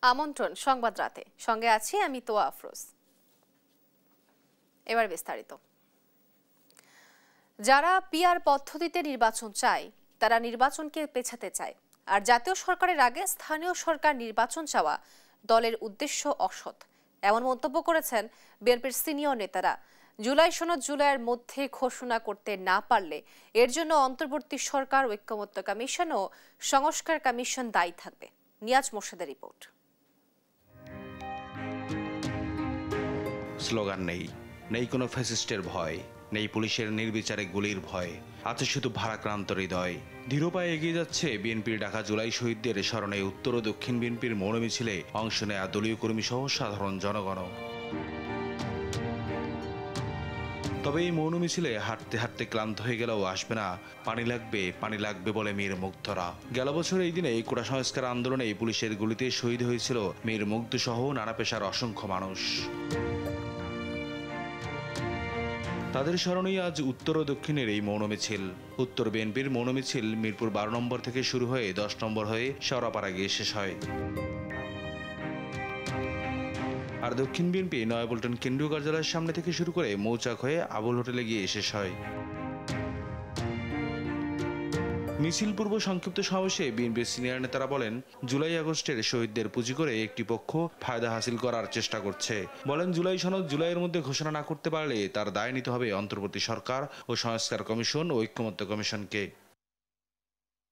আমন্ত্রণ সংবাদ রাতে, সঙ্গে আছি আমি তোয়া আফরোজ। এবার বিস্তারিত। যারা পিআর পদ্ধতিতে নির্বাচন চায় তারা নির্বাচনকে পেছাতে চায়, আর জাতীয় সরকারের আগে স্থানীয় সরকার নির্বাচন চাওয়া দলের উদ্দেশ্য অসৎ, এমন মন্তব্য করেছেন বিএনপির সিনিয়র নেতারা। জুলাই সনদ জুলাইয়ের মধ্যে ঘোষণা করতে না পারলে এর জন্য অন্তর্বর্তী সরকার, ঐক্যমত্য কমিশন ও সংস্কার কমিশন দায়ী থাকবে। নিয়াজ মোর্শেদের রিপোর্ট। স্লোগান নেই, নেই কোনো ফ্যাসিস্টের ভয়, নেই পুলিশের নির্বিচারে গুলির ভয়, আছে শুধু ভারাক্রান্ত হৃদয়। ধীর পায়ে এগিয়ে যাচ্ছে বিএনপির ডাকা জুলাই শহীদদের স্মরণে উত্তর ও দক্ষিণ বিএনপির মৌন মিছিলে অংশ নেয়া দলীয় কর্মী সহ সাধারণ জনগণ। তবে এই মৌন মিছিলে হাঁটতে হাঁটতে ক্লান্ত হয়ে গেলেও আসবে না পানি লাগবে বলে মীর মুগ্ধরা। গেল বছর এই দিনে কোটা সংস্কার আন্দোলনে পুলিশের গুলিতে শহীদ হয়েছিল মীর মুগ্ধ সহ নানা পেশার অসংখ্য মানুষ। তাদের স্মরণেই আজ উত্তর ও দক্ষিণের এই মৌন মিছিল। উত্তর বিএনপির মৌন মিছিল মিরপুর 12 নম্বর থেকে শুরু হয়ে 10 নম্বর হয়ে শেওড়াপাড়া গিয়ে শেষ হয়। আর দক্ষিণ বিএনপি নয়াপল্টন কেন্দ্রীয় কার্যালয়ের সামনে থেকে শুরু করে মৌচাক হয়ে আবুল হোটেলে গিয়ে শেষ হয়। মিছিল পূর্ব সংক্ষিপ্ত সমাবেশে বিএনপির সিনিয়র নেতারা বলেন, জুলাই আগস্টের শহীদদের পুঁজি করে একটি পক্ষ ফায়দা হাসিল করার চেষ্টা করছে। বলেন, জুলাই সনদ জুলাইয়ের মধ্যে ঘোষণা না করতে পারলে তার দায় নিতে হবে অন্তর্বর্তী সরকার ও সংস্কার কমিশন ও ঐক্যমত্য কমিশনকে।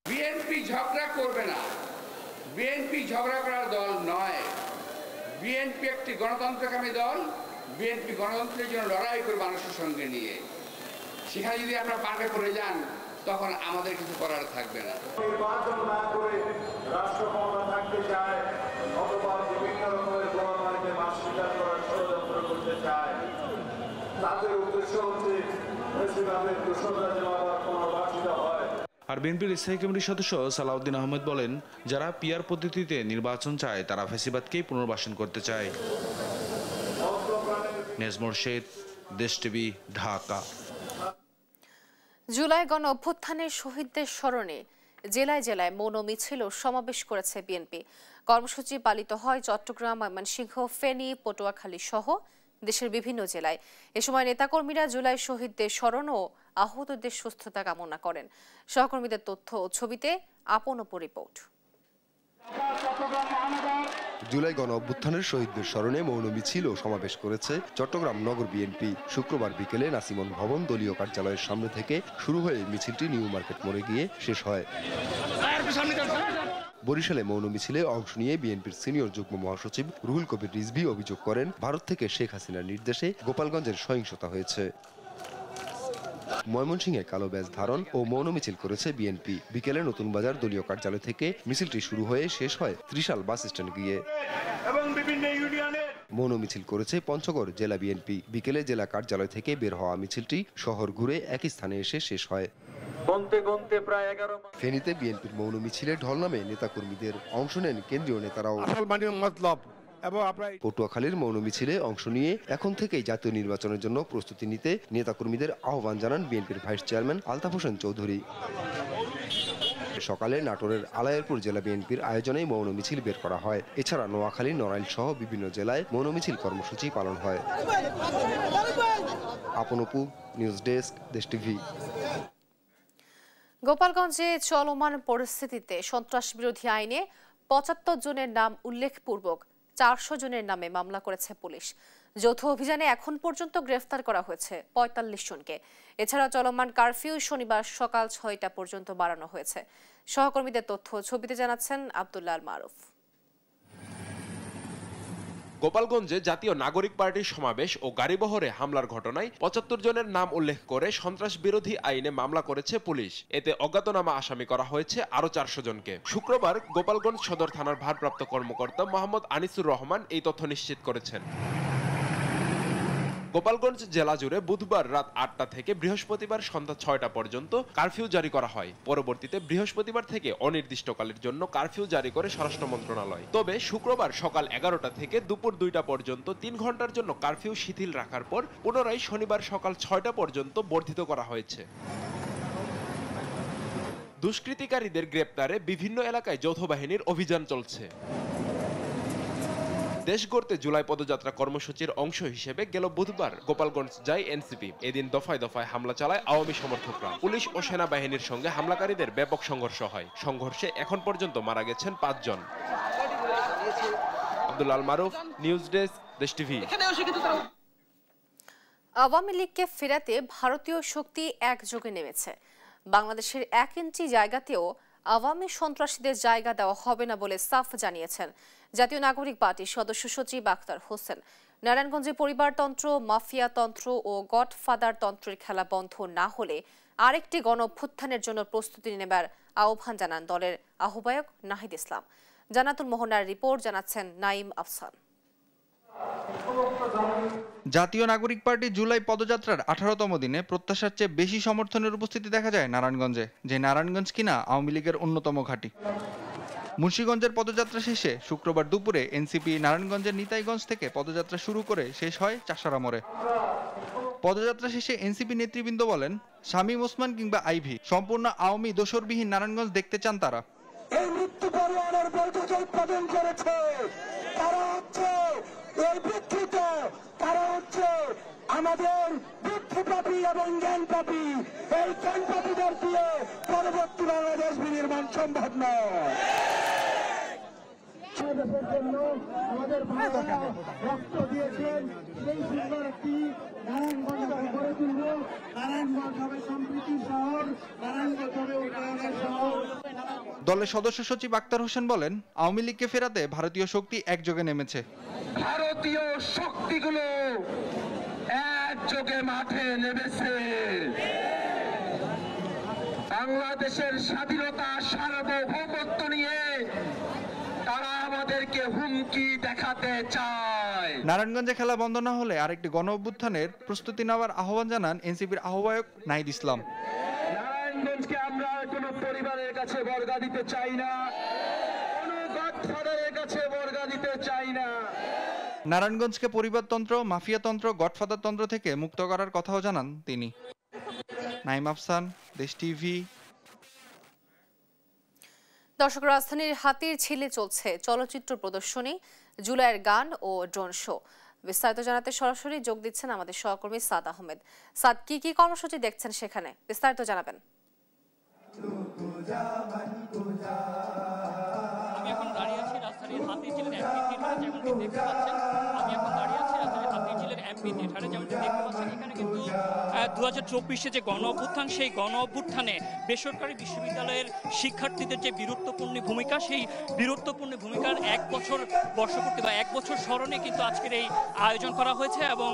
বিএনপি ঝগড়া করবে না, বিএনপি ঝগড়া করার দল নয়। বিএনপি একটি গণতন্ত্রকামী দল। বিএনপি গণতন্ত্রের জন্য লড়াই করে মানুষের সঙ্গে নিয়ে। সেখানে যদি আপনারা পার্কে পড়ে যান তখন আমাদের কিছু করার থাকবে না। নির্বাচন না করে রাষ্ট্র ক্ষমতা থাকতে চায় অথবা বিভিন্ন রকমের গণতন্ত্রকে বাস্তবায়ন করার ষড়যন্ত্র করতে চায়। তাদের উদ্দেশ্য হচ্ছে প্রেসিডেন্টের দোষরা যেন আবার পুনর্বাসিত হয়। আর বিএনপির স্থায়ী কমিটির সদস্য সালাউদ্দিন আহমেদ বলেন, যারা পিআর পদ্ধতিতে নির্বাচন চায় তারা ফ্যাসিবাদকেই পুনর্বাসন করতে চায়। নিয়াজ মোর্শেদ, দেশ টিভি, ঢাকা। জুলাই গণ অভ্যুত্থানের শহীদদের স্মরণে জেলায় জেলায় মৌন মিছিল ও সমাবেশ করেছে বিএনপি। কর্মসূচি পালিত হয় চট্টগ্রাম, ময়মনসিংহ, ফেনী, পটুয়াখালী সহ দেশের বিভিন্ন জেলায়। এ সময় নেতাকর্মীরা জুলাই শহীদদের স্মরণ ও আহতদের সুস্থতা কামনা করেন। সহকর্মীদের তথ্য ও ছবিতে আপন অপর রিপোর্ট। জুলাই গণ অভ্যুত্থানের শহীদদের স্মরণে মৌন মিছিল ও সমাবেশ করেছে চট্টগ্রাম নগর বিএনপি। শুক্রবার বিকেলে নাসিমন ভবন দলীয় কার্যালয়ের সামনে থেকে শুরু হয়ে মিছিলটি নিউ মার্কেট মোড়ে গিয়ে শেষ হয়। বরিশালে মৌন মিছিলে অংশ নিয়ে বিএনপির সিনিয়র যুগ্ম মহাসচিব রুহুল কবির রিজভী অভিযোগ করেন, ভারত থেকে শেখ হাসিনার নির্দেশে গোপালগঞ্জের সহিংসতা হয়েছে। ময়মনসিংহে কালো ব্যাজ ধারণ ও মৌন মিছিল করেছে বিএনপি। বিকেলে নতুন বাজার দলীয় কার্যালয় থেকে মিছিলটি শুরু হয়ে শেষ হয় ত্রিশাল বাস স্ট্যান্ড গিয়ে। মৌন মিছিল করেছে পঞ্চগড় জেলা বিএনপি। বিকেলে জেলা কার্যালয় থেকে বের হওয়া মিছিলটি শহর ঘুরে একই স্থানে এসে শেষ হয়। ফেনীতে বিএনপির মৌন মিছিলে ঢল নামে নেতাকর্মীদের, অংশ নেন কেন্দ্রীয় নেতারাও। পটুয়াখালীর মৌন মিছিলে অংশ নিয়ে এখন থেকেই জাতীয় নির্বাচনের জন্য প্রস্তুতি নিতে নেতাকর্মীদের আহ্বান জানান বিএনপির ভাইস চেয়ারম্যান আলতাফ হোসেন চৌধুরী। সকালে নাটোরের আলায়েরপুর জেলা বিএনপির আয়োজনে মৌন মিছিল বের করা হয়। এছাড়া নোয়াখালী, নড়াইল সহ বিভিন্ন জেলায় মৌন মিছিল কর্মসূচি পালন হয়। আপন অপু, নিউজ ডেস্ক, দেশ টিভি। গোপালগঞ্জে চলমান পরিস্থিতিতে সন্ত্রাস বিরোধী আইনে ৭৫ জনের নাম উল্লেখপূর্বক ৪০০ জনের নামে মামলা করেছে পুলিশ। যৌথ অভিযানে এখন পর্যন্ত গ্রেফতার করা হয়েছে ৪৫ জনকে। এছাড়া চলমান কারফিউ শনিবার সকাল ৬টা পর্যন্ত বাড়ানো হয়েছে। সহকর্মীদের তথ্য ছবিতে জানাচ্ছেন আব্দুল্লাহ আল মারুফ। গোপালগঞ্জে জাতীয় নাগরিক পার্টির সমাবেশ ও গাড়িবহরে হামলার ঘটনায় ৭৫ জনের নাম উল্লেখ করে সন্ত্রাস বিরোধী আইনে মামলা করেছে পুলিশ। এতে অজ্ঞাতনামা আসামি করা হয়েছে আরো ৪০০ জনকে। শুক্রবার গোপালগঞ্জ সদর থানার ভারপ্রাপ্ত কর্মকর্তা মোহাম্মদ আনিসুর রহমান এই তথ্য নিশ্চিত করেছেন। গোপালগঞ্জ জেলা জুড়ে বুধবার রাত ৮টা থেকে বৃহস্পতিবার সন্ধ্যা ৬টা পর্যন্ত কারফিউ জারি করা হয়। পরবর্তীতে বৃহস্পতিবার থেকে অনির্দিষ্টকালের জন্য কারফিউ জারি করে স্বরাষ্ট্র মন্ত্রণালয়। তবে শুক্রবার সকাল ১১টা থেকে দুপুর ২টা পর্যন্ত ৩ ঘন্টার জন্য কারফিউ শিথিল রাখার পর পুনরায় শনিবার সকাল ৬টা পর্যন্ত বর্ধিত করা হয়েছে। দুষ্কৃতিকারীদের গ্রেপ্তারে বিভিন্ন এলাকায় যৌথ বাহিনীর অভিযান চলছে। দেশ গড়তে জুলাই পদযাত্রা কর্মসূচির অংশ হিসেবে গেল বুধবার গোপালগঞ্জ যায় এনসিপি। এদিন দফায় দফায় হামলা চালায় আওয়ামী সমর্থকরা। পুলিশ ও সেনাবাহিনীর সঙ্গে হামলাকারীদের ব্যাপক সংঘর্ষ হয়। সংঘর্ষে এখন পর্যন্ত মারা গেছেন ৫ জন। আব্দুল আল মারুফ, নিউজ ডেস্ক, দেশ টিভি। আওয়ামী লীগকে ফেরাতে ভারতীয় শক্তি একযোগে নেমেছে। বাংলাদেশের 1 ইঞ্চি জায়গাতেও আওয়ামী সন্ত্রাসীদের জায়গা দেওয়া হবে না বলে সাফ জানিয়েছেন জাতীয় নাগরিক পার্টির সদস্য সচিব আখতার হোসেন। নারায়ণগঞ্জে পরিবারতন্ত্র, মাফিয়াতন্ত্র ও গডফাদার তন্ত্রের খেলা বন্ধ না হলে আরেকটি গণঅভ্যুত্থানের জন্য প্রস্তুতি নেবার আহ্বান জানান দলের আহ্বায়ক নাহিদ ইসলাম। জানাতুল মোহনার রিপোর্ট, জানাচ্ছেন নাইম আফসান। জাতীয় নাগরিক পার্টি জুলাই পদযাত্রার 18তম দিনে প্রত্যাশার চেয়ে বেশি সমর্থনের উপস্থিতি দেখা যায় নারায়ণগঞ্জে, যে নারায়ণগঞ্জ কিনা আওয়ামী লীগের অন্যতম ঘাঁটি। মুন্সিগঞ্জের পদযাত্রা শেষে শুক্রবার দুপুরে এনসিপি নারায়ণগঞ্জের নিতাইগঞ্জ থেকে পদযাত্রা শুরু করে শেষ হয় চাষারা মোড়ে। পদযাত্রা শেষে এনসিপি নেতৃবৃন্দ বলেন, শামীম ওসমান কিংবা আইভি সম্পূর্ণ আওয়ামী দোসরবিহীন নারায়ণগঞ্জ দেখতে চান তারা। এই মৃত্যু পরোয়ানার বৈঠকে উৎপাদন করেছে তারা হচ্ছে এই বিকৃত, তারা হচ্ছে আমাদের বুদ্ধিপাপী এবং জ্ঞানপাপী। এই জ্ঞানপাপীদের দিয়ে পরবর্তী বাংলাদেশ বিনির্মাণ সম্ভব নয়। দেশের জন্য আমাদের ভাইয়েরা রক্ত দিয়েছেন, সেই সুন্দর একটি নারায়ণগঞ্জ গড়ে তুলব। নারায়ণগঞ্জ হবে সম্প্রীতির শহর, নারায়ণগঞ্জ হবে উন্নয়নের শহর। দলের সদস্য সচিব আখতার হোসেন বলেন, আওয়ামী লীগকে ফেরাতে ভারতীয় শক্তি একযোগে নেমেছে। ভারতীয় শক্তিগুলো একযোগে মাঠে নেমেছে। বাংলাদেশের স্বাধীনতা সার্বভৌমত্ব নিয়ে তারা আমাদেরকে হুমকি দেখাতে চায়। নারায়ণগঞ্জে খেলা বন্ধ না হলে আরেকটি গণঅভ্যুত্থানের প্রস্তুতি নেওয়ার আহ্বান জানান এনসিপির আহ্বায়ক নাহিদ ইসলাম। নারায়ণগঞ্জকে আমরা কোনো পরিবারের কাছে বর্গা দিতে চাই না, কোনো গডফাদারের কাছে বর্গা দিতে চাই না। নারায়ণগঞ্জকে পরিবারতন্ত্র, মাফিয়াতন্ত্র, গডফাদার তন্ত্র থেকে মুক্ত করার কথাও জানান তিনি। নাইম আফসান, দেশ টিভি। দর্শক, রাজধানীর হাতির ঝিলে চলছে চলচ্চিত্র প্রদর্শনী, জুলাইয়ের গান ও ড্রোন শো। বিস্তারিত জানাতে সরাসরি যোগ দিচ্ছেন আমাদের সহকর্মী সাদ আহমেদ। সাদ, কি কর্মসূচি দেখছেন সেখানে, বিস্তারিত জানাবেন। আমি এখন দাঁড়িয়ে আছি রাজধানীর হাতির ঝিলের এমপি থিয়েটারে, যেমনটি দেখতে পাচ্ছেন। আমি এখন দাঁড়িয়ে আছি রাজধানীর হাতির ঝিলের এমপি থিয়েটারে, যেমনটি দেখতে পাচ্ছেন। এখানে কিন্তু 2024-এ যে গণ অভ্যুত্থান, সেই গণ অভ্যুত্থানে বেসরকারি বিশ্ববিদ্যালয়ের শিক্ষার্থীদের যে বীরত্বপূর্ণ ভূমিকা, সেই বীরত্বপূর্ণ ভূমিকার 1 বছর বর্ষপূর্তি বা 1 বছর স্মরণে কিন্তু আজকের এই আয়োজন করা হয়েছে এবং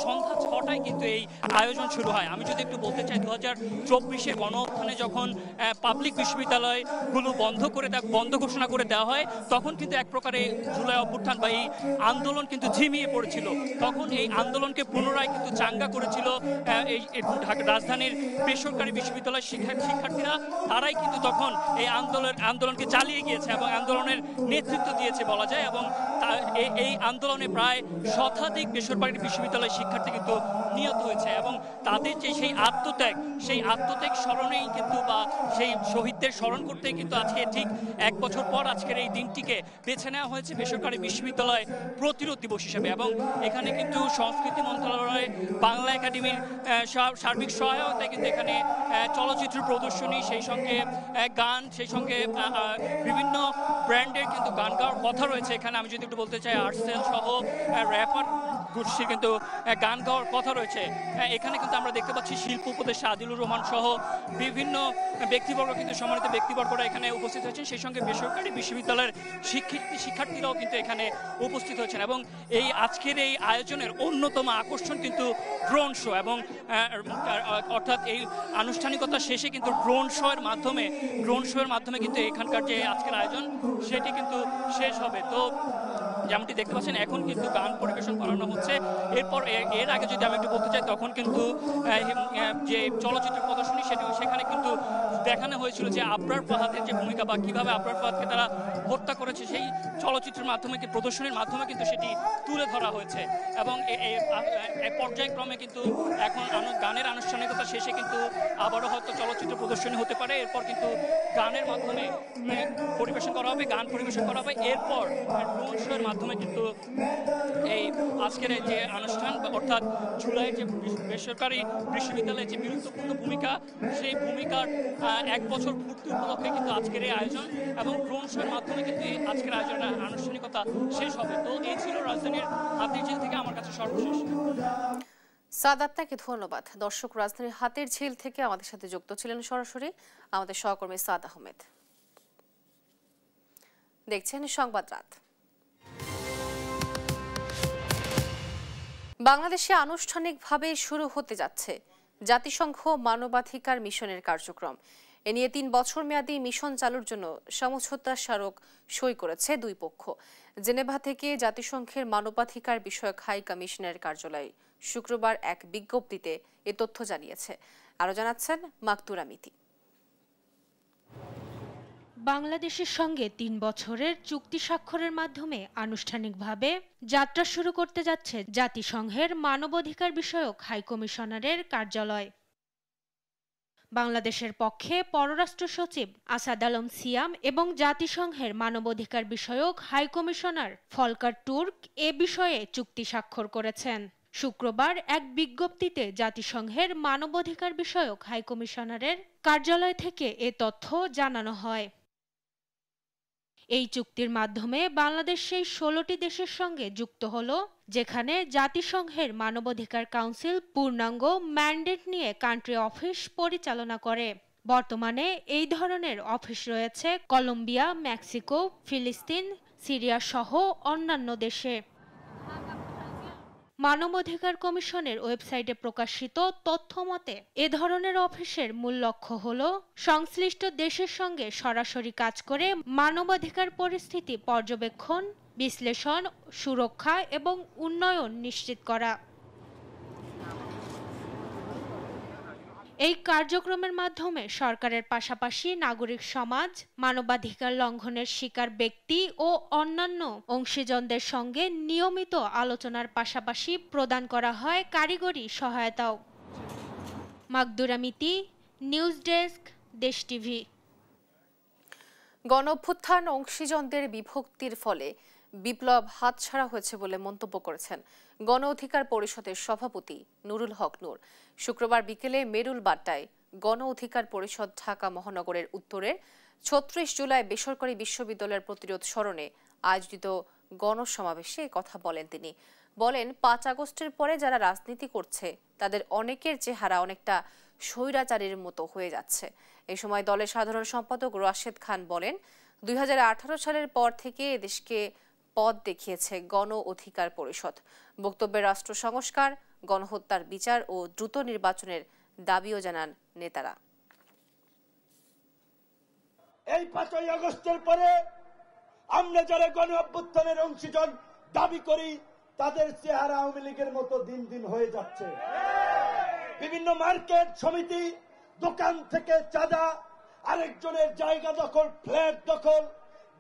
সন্ধ্যা 6টায় কিন্তু এই আয়োজন শুরু হয়। আমি যদি একটু বলতে চাই, 2024-এর গণ অভ্যুত্থানে যখন পাবলিক বিশ্ববিদ্যালয়গুলো বন্ধ ঘোষণা করে দেওয়া হয়, তখন কিন্তু এক প্রকারে জুলাই অভ্যুত্থান বা এই আন্দোলন কিন্তু ঝিমিয়ে পড়েছিল। তখন এই আন্দোলনকে পুনরায় কিন্তু চাঙ্গা করেছিল এই রাজধানীর বেসরকারি বিশ্ববিদ্যালয়ের শিক্ষার্থীরা। তারাই কিন্তু তখন এই আন্দোলনকে চালিয়ে গিয়েছে এবং আন্দোলনের নেতৃত্ব দিয়েছে বলা যায়। এবং এই আন্দোলনে প্রায় শতাধিক বেসরকারি বিশ্ববিদ্যালয়ের শিক্ষার্থী কিন্তু নিহত হয়েছে এবং তাদের যে সেই আত্মত্যাগ স্মরণেই কিন্তু বা সেই শহীদদের স্মরণ করতেই কিন্তু আজকে ঠিক 1 বছর পর আজকের এই দিনটিকে বেছে নেওয়া হয়েছে বেসরকারি বিশ্ববিদ্যালয় প্রতিরোধ দিবস হিসেবে। এবং এখানে কিন্তু সংস্কৃতি মন্ত্রণালয়, বাংলা একাডেমির সার্বিক সহায়তায় কিন্তু এখানে চলচ্চিত্র প্রদর্শনী, সেই সঙ্গে গান, সেই সঙ্গে বিভিন্ন ব্র্যান্ডের কিন্তু গান গাওয়ার কথা রয়েছে এখানে। আমি যদি একটু বলতে চাই, আর্টসেল সহ র্যাপার গোষ্ঠীর কিন্তু গান গাওয়ার কথা রয়েছে। এখানে কিন্তু আমরা দেখতে পাচ্ছি শিল্প উপদেষ্টা আদিলুর রহমান সহ বিভিন্ন ব্যক্তিবর্গ কিন্তু সম্মানিত ব্যক্তিবর্গরা এখানে উপস্থিত হয়েছেন। সেই সঙ্গে বেসরকারি বিশ্ববিদ্যালয়ের শিক্ষার্থীরাও কিন্তু এখানে উপস্থিত হয়েছেন। এবং এই আজকের এই আয়োজনের অন্যতম আকর্ষণ কিন্তু ড্রোন শো এবং অর্থাৎ এই আনুষ্ঠানিকতা শেষে কিন্তু ড্রোন শো এর মাধ্যমে কিন্তু এখানকার যে আজকের আয়োজন সেটি কিন্তু শেষ হবে। তো যেমনটি দেখতে পাচ্ছেন, এখন কিন্তু গান পরিবেশন করানো হচ্ছে। এর আগে যদি আমি একটু বলতে চাই, তখন কিন্তু যে চলচ্চিত্র প্রদর্শনী সেখানে কিন্তু দেখানো হয়েছিল যে আবরার ফাহাদের যে ভূমিকা বা কিভাবে আবরার ফাহাদকে তারা হত্যা করেছে সেই চলচ্চিত্রের মাধ্যমে প্রদর্শনীর মাধ্যমে কিন্তু সেটি তুলে ধরা হয়েছে। এবং পর্যায়ক্রমে কিন্তু এখন গানের আনুষ্ঠানিকতা শেষে কিন্তু আবারও হয়তো চলচ্চিত্র প্রদর্শনী হতে পারে। এরপর কিন্তু গানের মাধ্যমে পরিবেশন করা হবে, গান পরিবেশন করা হবে। এরপর ড্রোন শো এর মাধ্যমে কিন্তু এই আজকের যে অনুষ্ঠান অর্থাৎ জুলাইয়ের যে বেসরকারি বিশ্ববিদ্যালয়ের যে গুরুত্বপূর্ণ ভূমিকা, সেই ভূমিকার 1 বছর পূর্তি উপলক্ষে কিন্তু আজকের এই আয়োজন এবং ড্রোন শো এর মাধ্যমে কিন্তু আজকের আয়োজনের আনুষ্ঠানিকতা শেষ হবে। তো এই ছিল রাজধানীর হাতিরঝিল থেকে আমার কাছে সর্বশেষ। সাদ, আপনাকে ধন্যবাদ। দর্শক, রাজধানীর হাতিরঝিল থেকে আমাদের সাথে যুক্ত ছিলেন সরাসরি আমাদের সহকর্মী সাদ আহমেদ। দেখছেন সংবাদ রাত। বাংলাদেশে আনুষ্ঠানিকভাবে শুরু হতে যাচ্ছে জাতিসংঘ মানবাধিকার মিশনের কার্যক্রম। এ নিয়ে 3 বছর মেয়াদী মিশন চালুর জন্য সমঝোতা স্মারক সই করেছে দুই পক্ষ। জেনেভা থেকে জাতিসংঘের মানবাধিকার বিষয়ক হাই কমিশনের কার্যালয় শুক্রবার এক বিজ্ঞপ্তিতে এ তথ্য জানিয়েছে। আরও জানাচ্ছেন মাকতুরা মিতি। বাংলাদেশের সঙ্গে 3 বছরের চুক্তি স্বাক্ষরের মাধ্যমে আনুষ্ঠানিকভাবে যাত্রা শুরু করতে যাচ্ছে জাতিসংঘের মানবাধিকার বিষয়ক হাই কমিশনারের কার্যালয়। বাংলাদেশের পক্ষে পররাষ্ট্র সচিব আসাদ আলম সিয়াম এবং জাতিসংঘের মানবাধিকার বিষয়ক হাই কমিশনার ফলকার তুর্ক এ বিষয়ে চুক্তি স্বাক্ষর করেছেন। শুক্রবার এক বিজ্ঞপ্তিতে জাতিসংঘের মানবাধিকার বিষয়ক হাই কমিশনারের কার্যালয় থেকে এ তথ্য জানানো হয়। এই চুক্তির মাধ্যমে বাংলাদেশ সেই 16টি দেশের সঙ্গে যুক্ত হলো যেখানে জাতিসংঘের মানবাধিকার কাউন্সিল পূর্ণাঙ্গ ম্যান্ডেট নিয়ে কান্ট্রি অফিস পরিচালনা করে। বর্তমানে এই ধরনের অফিস রয়েছে কলম্বিয়া, মেক্সিকো, ফিলিস্তিন, সিরিয়া সহ অন্যান্য দেশে। মানবাধিকার কমিশনের ওয়েবসাইটে প্রকাশিত তথ্য মতে এ ধরনের অফিসের মূল লক্ষ্য হল সংশ্লিষ্ট দেশের সঙ্গে সরাসরি কাজ করে মানবাধিকার পরিস্থিতি পর্যবেক্ষণ, বিশ্লেষণ, সুরক্ষা এবং উন্নয়ন নিশ্চিত করা। এই কার্যক্রমের মাধ্যমে সরকারের পাশাপাশি নাগরিক সমাজ, মানবাধিকার লঙ্ঘনের শিকার ব্যক্তি ও অন্যান্য অংশীজনদের সঙ্গে নিয়মিত আলোচনার পাশাপাশি প্রদান করা হয় কারিগরি সহায়তাও। মাকদুরা মিতি, নিউজ ডেস্ক, দেশ টিভি। গণঅভ্যুত্থান অংশীজনদের বিভক্তির ফলে বিপ্লব হাতছাড়া হয়েছে বলে মন্তব্য করেছেন গণ অধিকার পরিষদের সভাপতি নুরুল হক নূর। শুক্রবার বিকেলে মেরুল বাড্ডায় গণ অধিকার পরিষদ ঢাকা মহানগরের উত্তরের ৩৬ জুলাই বেসরকারি বিশ্ববিদ্যালয়ের প্রতিরোধ স্মরণে আয়োজিত গণসমাবেশে কথা বলেন তিনি। বলেন, ৫ আগস্টের পরে যারা রাজনীতি করছে তাদের অনেকের চেহারা অনেকটা স্বৈরাচারের মতো হয়ে যাচ্ছে। এই সময় দলের সাধারণ সম্পাদক রাশেদ খান বলেন, ২০১৮ সালের পর থেকে এদেশকে পথ দেখিয়েছে গণ অধিকার পরিষদ। বক্তব্যে রাষ্ট্র সংস্কার, গণহত্যার বিচার ও দ্রুত নির্বাচনের দাবিও জানান নেতারা। এই ৫ই আগস্টের পরে আমরা যারা গণ অভ্যুত্থানের অংশীজন দাবি করি তাদের চেহারা আওয়ামী লীগের মতো দিন দিন হয়ে যাচ্ছে। বিভিন্ন মার্কেট সমিতি, দোকান থেকে চাঁদা, আরেকজনের জায়গা দখল, ফ্ল্যাট দখল,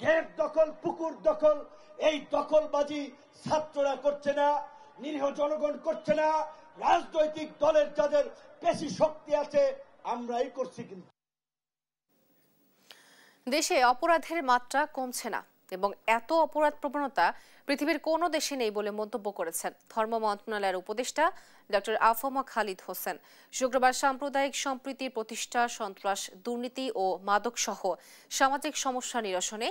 গেট দখল, পুকুর দখল, এই দখলবাজি ছাত্ররা করছে না, নিরীহ জনগণ করছে না, রাজনৈতিক দলের যাদের বেশি শক্তি আছে আমরাই করছি। কিন্তু দেশে অপরাধের মাত্রা কমছে না এবং এত অপরাধ প্রবণতা পৃথিবীর কোনো দেশে নেই বলে মন্তব্য করেছেন ধর্ম মন্ত্রণালয়ের উপদেষ্টা ডক্টর আফমা খালিদ হোসেন। শুক্রবার সাম্প্রদায়িক সম্প্রীতি প্রতিষ্ঠা, সন্ত্রাস, দুর্নীতি ও মাদক সহ সামাজিক সমস্যা নিরসনে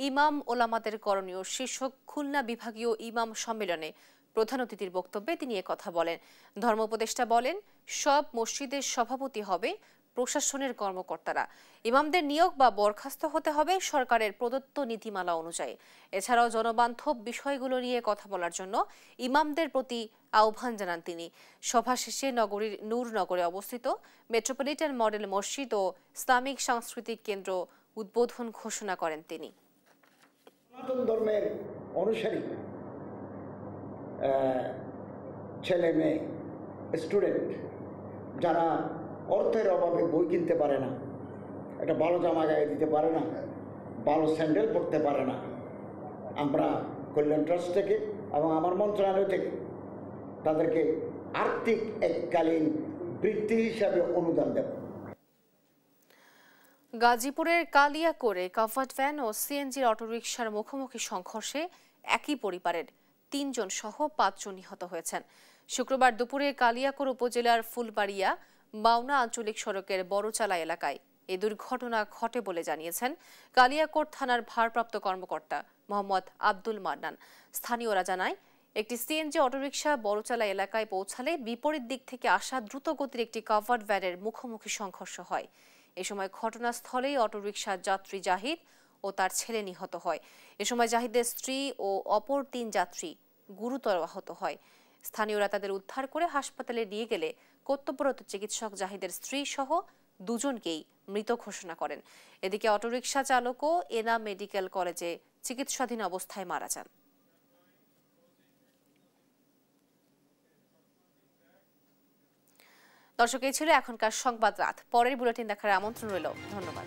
ইমাম ওলামাদের করণীয় শীর্ষক খুলনা বিভাগীয় ইমাম সম্মেলনে প্রধান অতিথির বক্তব্যে তিনি একথা বলেন। ধর্ম উপদেষ্টা বলেন, সব মসজিদের সভাপতি হবে প্রশাসনের কর্মকর্তারা। ইমামদের নিয়োগ বা বরখাস্ত হতে হবে সরকারের প্রদত্ত নীতিমালা অনুযায়ী। এছাড়াও জনবান্ধব বিষয়গুলো নিয়ে কথা বলার জন্য ইমামদের প্রতি আহ্বান জানান তিনি। সভা শেষে নগরীর নূরনগরে অবস্থিত মেট্রোপলিটন মডেল মসজিদ ও ইসলামিক সাংস্কৃতিক কেন্দ্র উদ্বোধন ঘোষণা করেন তিনি। সনাতন ধর্মের অনুসারী ছেলে মেয়ে, স্টুডেন্ট যারা অর্থের অভাবে বই কিনতে পারে না, একটা ভালো জামা গায়ে দিতে পারে না, ভালো স্যান্ডেল পরতে পারে না। আমরা কল্যাণ ট্রাস্ট থেকে এবং আমার মন্ত্রণালয় থেকে তাদেরকে আর্থিক এককালীন বৃত্তি হিসাবে অনুদান দেব। গাজীপুরের কালিয়াকোরে কাভার্ড ভ্যান ও সিএনজির অটোরিকশার মুখোমুখি সংঘর্ষে একই পরিবারের ৩ জন সহ ৫ জন নিহত হয়েছেন। শুক্রবার দুপুরে কালিয়াকোর উপজেলার ফুলবাড়িয়া মাওনা আঞ্চলিক সড়কের বড়চালা এলাকায় এই দুর্ঘটনা ঘটে বলে জানিয়েছেন কালিয়াকোট থানার ভারপ্রাপ্ত কর্মকর্তা মোহাম্মদ আব্দুল মান্নান। স্থানীয়রা জানায়, একটি সিএনজি অটোরিকশা বড়চালা এলাকায় পৌঁছালে বিপরীত দিক থেকে আসা দ্রুতগতির একটি কাভার্ড ভ্যানের মুখোমুখি সংঘর্ষ হয়। এ সময় ঘটনাস্থলেই অটোরিকশার যাত্রী জাহিদ ও তার ছেলে নিহত হয়। এ সময় জাহিদের স্ত্রী ও অপর ৩ যাত্রী গুরুতর আহত হয়। স্থানীয়রা তাদের উদ্ধার করে হাসপাতালে নিয়ে গেলে কর্তব্যরত চিকিৎসক জাহিদের স্ত্রী সহ 2 জনকেই মৃত ঘোষণা করেন। এদিকে অটোরিকশা চালকও এনাম মেডিকেল কলেজে চিকিৎসাধীন অবস্থায় মারা যান। দর্শক, এই ছিল এখনকার সংবাদ রাত। পরের বুলেটিন দেখার আমন্ত্রণ রইল। ধন্যবাদ।